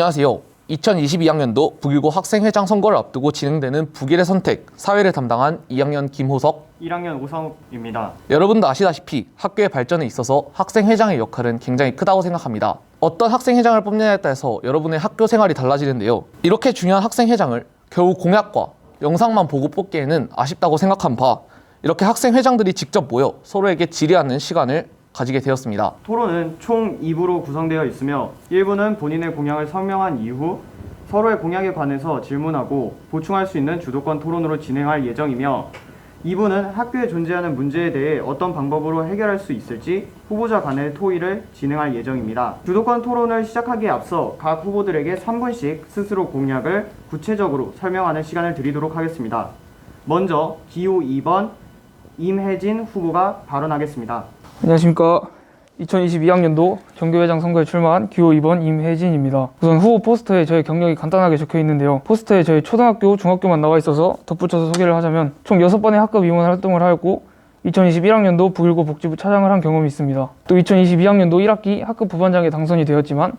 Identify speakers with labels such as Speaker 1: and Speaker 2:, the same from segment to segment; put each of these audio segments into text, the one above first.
Speaker 1: 안녕하세요. 2022학년도 북일고 학생회장 선거를 앞두고 진행되는 북일의 선택, 사회를 담당한 2학년 김호석,
Speaker 2: 1학년 오성욱입니다.
Speaker 1: 여러분도 아시다시피 학교의 발전에 있어서 학생회장의 역할은 굉장히 크다고 생각합니다. 어떤 학생회장을 뽑느냐에 따라서 여러분의 학교 생활이 달라지는데요. 이렇게 중요한 학생회장을 겨우 공약과 영상만 보고 뽑기에는 아쉽다고 생각한 바, 이렇게 학생회장들이 직접 모여 서로에게 질의하는 시간을 가지게 되었습니다.
Speaker 2: 토론은 총 2부로 구성되어 있으며 1부는 본인의 공약을 설명한 이후 서로의 공약에 관해서 질문하고 보충할 수 있는 주도권 토론으로 진행할 예정이며 2부는 학교에 존재하는 문제에 대해 어떤 방법으로 해결할 수 있을지 후보자 간의 토의를 진행할 예정입니다. 주도권 토론을 시작하기에 앞서 각 후보들에게 3분씩 스스로 공약을 구체적으로 설명하는 시간을 드리도록 하겠습니다. 먼저 기호 2번 임혜진 후보가 발언하겠습니다.
Speaker 3: 안녕하십니까. 2022학년도 정교회장 선거에 출마한 기호 2번 임혜진입니다. 우선 후보 포스터에 저의 경력이 간단하게 적혀 있는데요. 포스터에 저희 초등학교, 중학교만 나와 있어서 덧붙여서 소개를 하자면 총 6번의 학급 임원 활동을 하였고 2021학년도 북일고 복지부 차장을 한 경험이 있습니다. 또 2022학년도 1학기 학급 부반장에 당선이 되었지만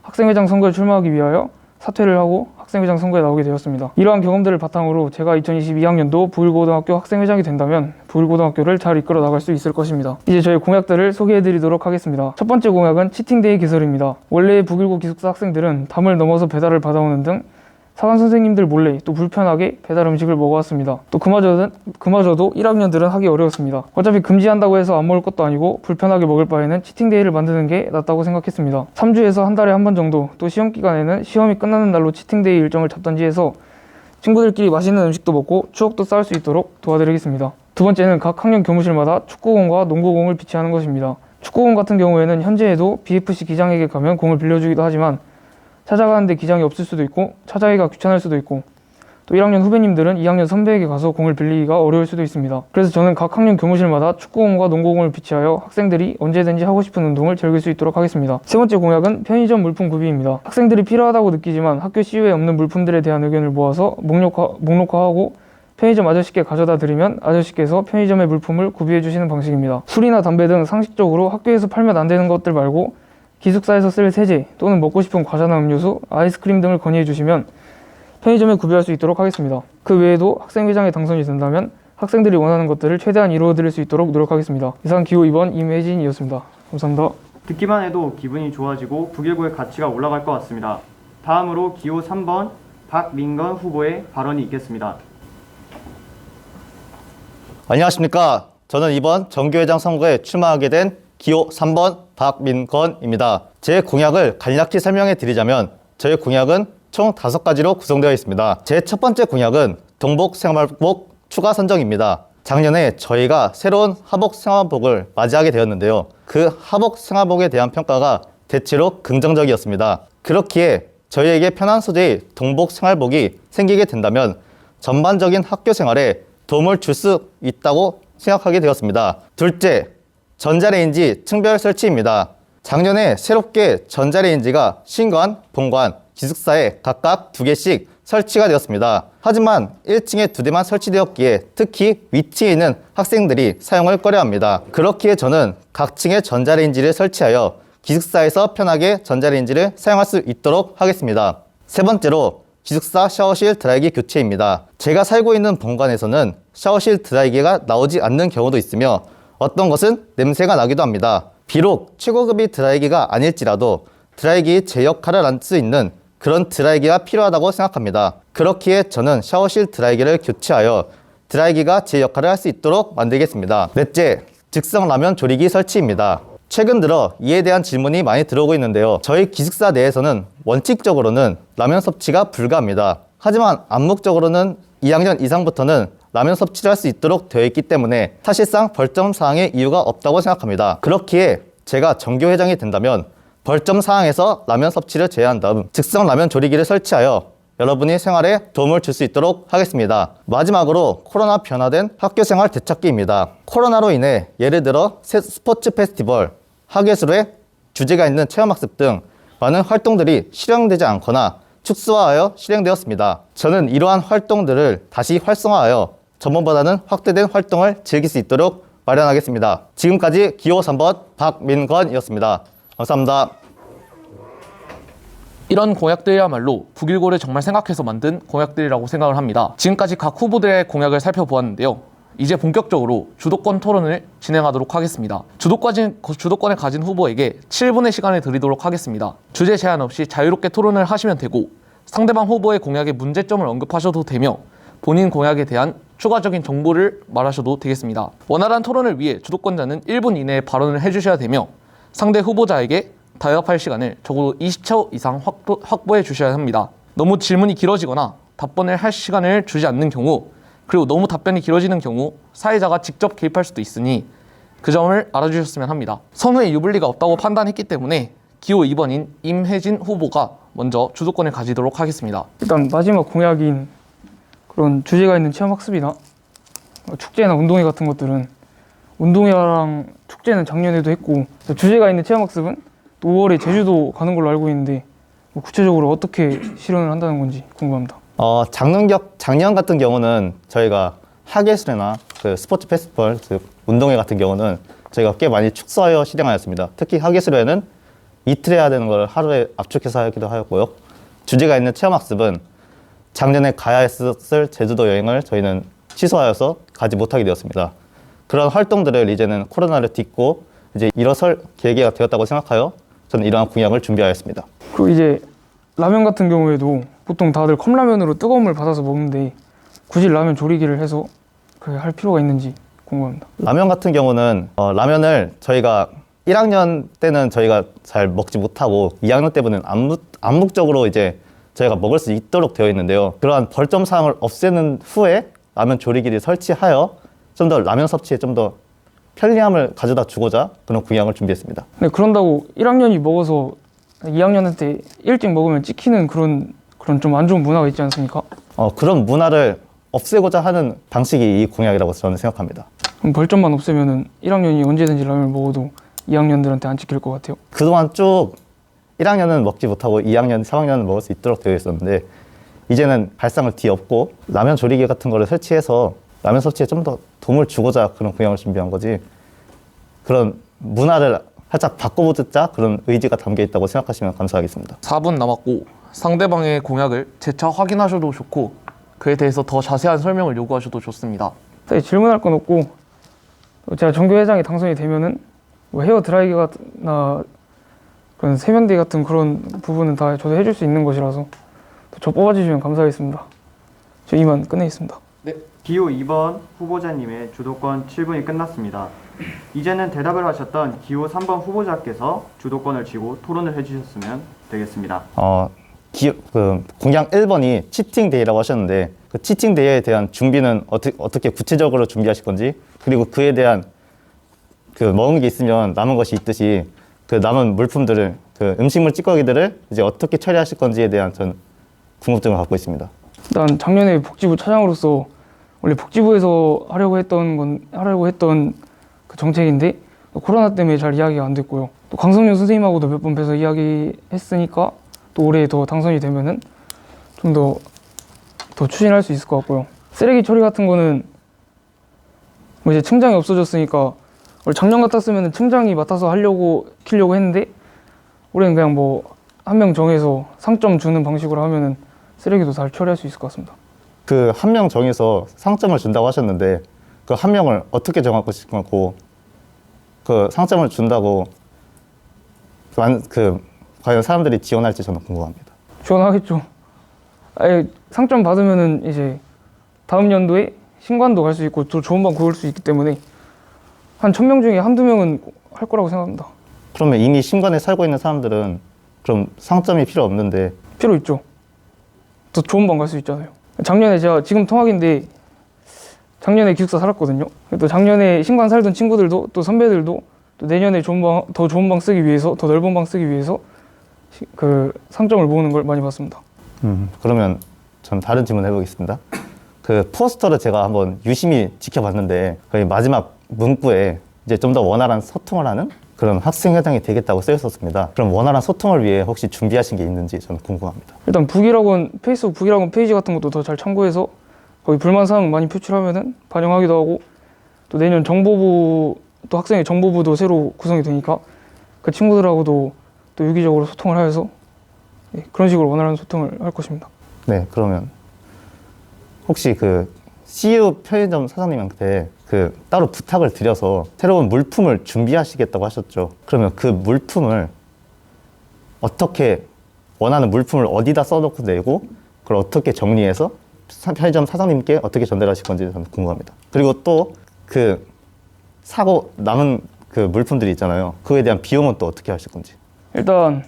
Speaker 3: 학생회장 선거에 출마하기 위하여 사퇴를 하고 학생회장 선거에 나오게 되었습니다. 이러한 경험들을 바탕으로 제가 2022학년도 북일고등학교 학생회장이 된다면 북일고등학교를 잘 이끌어 나갈 수 있을 것입니다. 이제 저희 공약들을 소개해드리도록 하겠습니다. 첫 번째 공약은 치팅데이 개설입니다. 원래 북일고 기숙사 학생들은 담을 넘어서 배달을 받아오는 등 사관 선생님들 몰래 또 불편하게 배달 음식을 먹어왔습니다. 또 그마저도 1학년들은 하기 어려웠습니다. 어차피 금지한다고 해서 안 먹을 것도 아니고 불편하게 먹을 바에는 치팅데이를 만드는 게 낫다고 생각했습니다. 3주에서 한 달에 한 번 정도, 또 시험 기간에는 시험이 끝나는 날로 치팅데이 일정을 잡던지 해서 친구들끼리 맛있는 음식도 먹고 추억도 쌓을 수 있도록 도와드리겠습니다. 두 번째는 각 학년 교무실마다 축구공과 농구공을 비치하는 것입니다. 축구공 같은 경우에는 현재에도 BFC 기장에게 가면 공을 빌려주기도 하지만 찾아가는데 기장이 없을 수도 있고 찾아가기가 귀찮을 수도 있고 또 1학년 후배님들은 2학년 선배에게 가서 공을 빌리기가 어려울 수도 있습니다. 그래서 저는 각 학년 교무실마다 축구공과 농구공을 비치하여 학생들이 언제든지 하고 싶은 운동을 즐길 수 있도록 하겠습니다. 세 번째 공약은 편의점 물품 구비입니다. 학생들이 필요하다고 느끼지만 학교 CU에 없는 물품들에 대한 의견을 모아서 목록화하고 편의점 아저씨께 가져다 드리면 아저씨께서 편의점의 물품을 구비해 주시는 방식입니다. 술이나 담배 등 상식적으로 학교에서 팔면 안 되는 것들 말고 기숙사에서 쓸 세제 또는 먹고 싶은 과자나 음료수, 아이스크림 등을 건의해 주시면 편의점에 구비할 수 있도록 하겠습니다. 그 외에도 학생회장에 당선이 된다면 학생들이 원하는 것들을 최대한 이루어드릴 수 있도록 노력하겠습니다. 이상 기호 2번 임혜진이었습니다. 감사합니다.
Speaker 2: 듣기만 해도 기분이 좋아지고 북일고의 가치가 올라갈 것 같습니다. 다음으로 기호 3번 박민건 후보의 발언이 있겠습니다.
Speaker 4: 안녕하십니까. 저는 이번 정교회장 선거에 출마하게 된 기호 3번 박민건입니다. 제 공약을 간략히 설명해 드리자면 저의 공약은 총 5가지로 구성되어 있습니다. 제 첫 번째 공약은 동복 생활복 추가 선정입니다. 작년에 저희가 새로운 하복 생활복을 맞이하게 되었는데요. 그 하복 생활복에 대한 평가가 대체로 긍정적이었습니다. 그렇기에 저희에게 편한 소재의 동복 생활복이 생기게 된다면 전반적인 학교 생활에 도움을 줄 수 있다고 생각하게 되었습니다. 둘째, 전자레인지 층별 설치입니다. 작년에 새롭게 전자레인지가 신관, 본관, 기숙사에 각각 2개씩 설치가 되었습니다. 하지만 1층에 2대만 설치되었기에 특히 위치에 있는 학생들이 사용을 꺼려합니다. 그렇기에 저는 각 층에 전자레인지를 설치하여 기숙사에서 편하게 전자레인지를 사용할 수 있도록 하겠습니다. 세 번째로 기숙사 샤워실 드라이기 교체입니다. 제가 살고 있는 본관에서는 샤워실 드라이기가 나오지 않는 경우도 있으며 어떤 것은 냄새가 나기도 합니다. 비록 최고급의 드라이기가 아닐지라도 드라이기의 제 역할을 할 수 있는 그런 드라이기가 필요하다고 생각합니다. 그렇기에 저는 샤워실 드라이기를 교체하여 드라이기가 제 역할을 할 수 있도록 만들겠습니다. 넷째, 즉석 라면 조리기 설치입니다. 최근 들어 이에 대한 질문이 많이 들어오고 있는데요. 저희 기숙사 내에서는 원칙적으로는 라면 섭취가 불가합니다. 하지만 암묵적으로는 2학년 이상부터는 라면 섭취를 할 수 있도록 되어 있기 때문에 사실상 벌점 사항의 이유가 없다고 생각합니다. 그렇기에 제가 정교회장이 된다면 벌점 사항에서 라면 섭취를 제외한 다음 즉석 라면 조리기를 설치하여 여러분의 생활에 도움을 줄 수 있도록 하겠습니다. 마지막으로 코로나 변화된 학교생활 되찾기입니다. 코로나로 인해 예를 들어 스포츠 페스티벌, 학예술회, 주제가 있는 체험학습 등 많은 활동들이 실행되지 않거나 축소하여 실행되었습니다. 저는 이러한 활동들을 다시 활성화하여 전번보다는 확대된 활동을 즐길 수 있도록 마련하겠습니다. 지금까지 기호 3번 박민건이었습니다. 감사합니다.
Speaker 1: 이런 공약들이야말로 북일고를 정말 생각해서 만든 공약들이라고 생각을 합니다. 지금까지 각 후보들의 공약을 살펴보았는데요. 이제 본격적으로 주도권 토론을 진행하도록 하겠습니다. 주도권을 가진 후보에게 7분의 시간을 드리도록 하겠습니다. 주제 제한 없이 자유롭게 토론을 하시면 되고 상대방 후보의 공약의 문제점을 언급하셔도 되며 본인 공약에 대한 추가적인 정보를 말하셔도 되겠습니다. 원활한 토론을 위해 주도권자는 1분 이내에 발언을 해주셔야 되며 상대 후보자에게 대답할 시간을 적어도 20초 이상 확보해 주셔야 합니다. 너무 질문이 길어지거나 답변을 할 시간을 주지 않는 경우 그리고 너무 답변이 길어지는 경우 사회자가 직접 개입할 수도 있으니 그 점을 알아주셨으면 합니다. 선후에 유불리가 없다고 판단했기 때문에 기호 2번인 임혜진 후보가 먼저 주도권을 가지도록 하겠습니다.
Speaker 3: 일단 마지막 공약인 그런 주제가 있는 체험학습이나 축제나 운동회 같은 것들은 운동회랑 축제는 작년에도 했고 주제가 있는 체험학습은 또 5월에 제주도 가는 걸로 알고 있는데 뭐 구체적으로 어떻게 실현을 한다는 건지 궁금합니다.
Speaker 4: 작년 같은 경우는 저희가 하계수레나 그 스포츠 페스티벌, 그 운동회 같은 경우는 저희가 꽤 많이 축소하여 실행하였습니다. 특히 하계수레는 이틀 해야 되는 걸 하루에 압축해서 하기도 하였고요. 주제가 있는 체험학습은 작년에 가야 했을 제주도 여행을 저희는 취소하여서 가지 못하게 되었습니다. 그런 활동들을 이제는 코로나를 딛고 이제 일어설 계기가 되었다고 생각하여 저는 이러한 공약을 준비하였습니다.
Speaker 3: 그리고 이제 라면 같은 경우에도 보통 다들 컵라면으로 뜨거운 물 받아서 먹는데 굳이 라면 조리기를 해서 할 필요가 있는지 궁금합니다.
Speaker 4: 라면 같은 경우는 라면을 저희가 1학년 때는 저희가 잘 먹지 못하고 2학년 때는 암묵적으로 이제 저희가 먹을 수 있도록 되어 있는데요. 그러한 벌점 사항을 없애는 후에 라면 조리기를 설치하여 좀 더 라면 섭취에 좀 더 편리함을 가져다 주고자 그런 공약을 준비했습니다.
Speaker 3: 네, 그런다고 1학년이 먹어서 2학년한테 일찍 먹으면 찍히는 그런 좀 안 좋은 문화가 있지 않습니까?
Speaker 4: 그런 문화를 없애고자 하는 방식이 이 공약이라고 저는 생각합니다.
Speaker 3: 그럼 벌점만 없애면은 1학년이 언제든지 라면을 먹어도 2학년들한테 안 찍힐 것 같아요.
Speaker 4: 그동안 쭉 1학년은 먹지 못하고 2학년, 3학년은 먹을 수 있도록 되어 있었는데 이제는 발상을 뒤엎고 라면 조리기 같은 거를 설치해서 라면 섭취에 좀 더 도움을 주고자 그런 공약을 준비한 거지 그런 문화를 살짝 바꿔보자 그런 의지가 담겨 있다고 생각하시면 감사하겠습니다.
Speaker 1: 4분 남았고 상대방의 공약을 재차 확인하셔도 좋고 그에 대해서 더 자세한 설명을 요구하셔도 좋습니다.
Speaker 3: 네, 질문할 건 없고 제가 정교회장이 당선이 되면은 뭐 헤어 드라이기나 그런 세면대 같은 그런 부분은 다 저도 해줄 수 있는 것이라서 저 뽑아주시면 감사하겠습니다. 저 이만 끝내겠습니다.
Speaker 2: 기호 2번 후보자님의 주도권 7분이 끝났습니다. 이제는 대답을 하셨던 기호 3번 후보자께서 주도권을 쥐고 토론을 해주셨으면 되겠습니다.
Speaker 4: 공약 1번이 치팅데이라고 하셨는데 그 치팅데이에 대한 준비는 어떻게 구체적으로 준비하실 건지 그리고 그에 대한 그 먹은 게 있으면 남은 것이 있듯이 그 남은 물품들을 그 음식물 찌꺼기들을 이제 어떻게 처리하실 건지에 대한 전 궁금증을 갖고 있습니다.
Speaker 3: 일단 작년에 복지부 차장으로서 원래 복지부에서 하려고 했던 그 정책인데 코로나 때문에 잘 이야기가 안 됐고요. 또 강성윤 선생님하고도 몇 번 뵈서 이야기했으니까 또 올해 더 당선이 되면은 좀 더 추진할 수 있을 것 같고요. 쓰레기 처리 같은 거는 뭐 이제 층장이 없어졌으니까 원래 작년 같았으면 층장이 맡아서 키려고 했는데 올해는 그냥 뭐 한 명 정해서 상점 주는 방식으로 하면은 쓰레기도 잘 처리할 수 있을 것 같습니다.
Speaker 4: 그 한 명 정해서 상점을 준다고 하셨는데 그 한 명을 어떻게 정할 것이고 그 상점을 준다고 과연 사람들이 지원할지 저는 궁금합니다.
Speaker 3: 지원하겠죠. 아예 상점 받으면은 이제 다음 연도에 신관도 갈 수 있고 더 좋은 방 구할 수 있기 때문에 한 1000명 중에 한두 명은 할 거라고 생각합니다.
Speaker 4: 그러면 이미 신관에 살고 있는 사람들은 그럼 상점이 필요 없는데
Speaker 3: 필요 있죠. 더 좋은 방 갈 수 있잖아요. 작년에 제가 지금 통학인데 작년에 기숙사 살았거든요. 또 작년에 신관 살던 친구들도 또 선배들도 또 내년에 더 좋은 방 쓰기 위해서 더 넓은 방 쓰기 위해서 그 상점을 모으는 걸 많이 봤습니다.
Speaker 4: 그러면 전 다른 질문 해보겠습니다. 그 포스터를 제가 한번 유심히 지켜봤는데 거의 마지막 문구에 이제 좀 더 원활한 소통을 하는 그런 학생회장이 되겠다고 쓰여 있었습니다. 그럼 원활한 소통을 위해 혹시 준비하신 게 있는지 저는 궁금합니다.
Speaker 3: 일단 페이스북 북일학원 페이지 같은 것도 더 잘 참고해서 거기 불만사항 많이 표출하면은 반영하기도 하고 또 내년 정보부 또 학생의 정보부도 새로 구성이 되니까 그 친구들하고도 또 유기적으로 소통을 하여서 예, 그런 식으로 원활한 소통을 할 것입니다.
Speaker 4: 네, 그러면 혹시 그 CU 편의점 사장님한테 그 따로 부탁을 드려서 새로운 물품을 준비하시겠다고 하셨죠. 그러면 그 물품을 어떻게 원하는 물품을 어디다 써놓고 내고 그걸 어떻게 정리해서 편의점 사장님께 어떻게 전달하실 건지 저는 궁금합니다. 그리고 또 그 사고 남은 그 물품들이 있잖아요. 그거에 대한 비용은 또 어떻게 하실 건지.
Speaker 3: 일단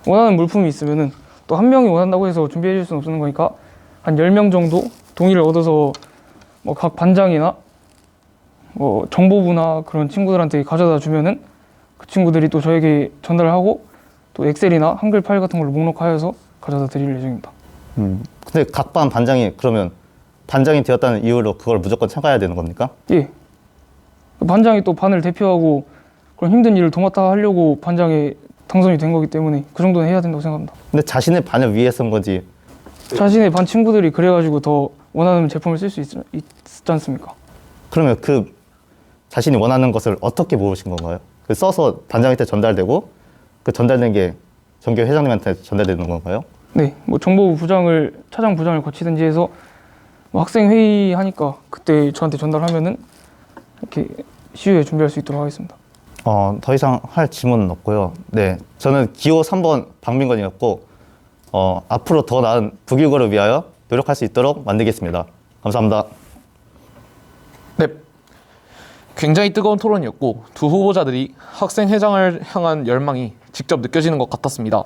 Speaker 3: 원하는 물품이 있으면은 또 한 명이 원한다고 해서 준비해 줄 수는 없는 거니까 한 10명 정도 동의를 얻어서 뭐 각 반장이나 뭐 정보부나 그런 친구들한테 가져다 주면은 그 친구들이 또 저에게 전달을 하고 또 엑셀이나 한글 파일 같은 걸로 목록하여서 가져다 드릴 예정입니다.
Speaker 4: 근데 각 반 반장이 그러면 반장이 되었다는 이유로 그걸 무조건 참가해야 되는 겁니까?
Speaker 3: 예. 그 반장이 또 반을 대표하고 그런 힘든 일을 도맡아 하려고 반장에 당선이 된 거기 때문에 그 정도는 해야 된다고 생각합니다.
Speaker 4: 근데 자신의 반을 위해 쓴 거지.
Speaker 3: 자신의 반 친구들이 그래가지고 더 원하는 제품을 쓸 수 있지 않습니까?
Speaker 4: 그러면 그 자신이 원하는 것을 어떻게 모으신 건가요? 그 써서 반장한테 전달되고 그 전달된 게 정교 회장님한테 전달되는 건가요?
Speaker 3: 네, 뭐 정보부 부장을 차장 부장을 거치든지 해서 뭐 학생 회의 하니까 그때 저한테 전달하면은 이렇게 시유에 준비할 수 있도록 하겠습니다.
Speaker 4: 더 이상 할 질문은 없고요. 네, 저는 기호 3번 박민건이었고 앞으로 더 나은 북일고를 위하여 노력할 수 있도록 만들겠습니다. 감사합니다.
Speaker 1: 네. 굉장히 뜨거운 토론이었고 두 후보자들이 학생회장을 향한 열망이 직접 느껴지는 것 같았습니다.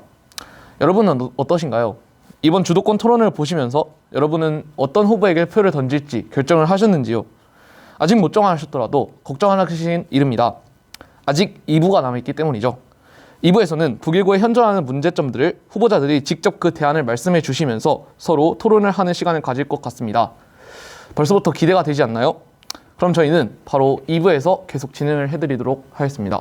Speaker 1: 여러분은 어떠신가요? 이번 주도권 토론을 보시면서 여러분은 어떤 후보에게 표를 던질지 결정을 하셨는지요? 아직 못 정하셨더라도 걱정 안 하시긴 이릅니다. 아직 2부가 남아있기 때문이죠. 2부에서는 북일고에 현존하는 문제점들을 후보자들이 직접 그 대안을 말씀해 주시면서 서로 토론을 하는 시간을 가질 것 같습니다. 벌써부터 기대가 되지 않나요? 그럼 저희는 바로 2부에서 계속 진행을 해드리도록 하겠습니다.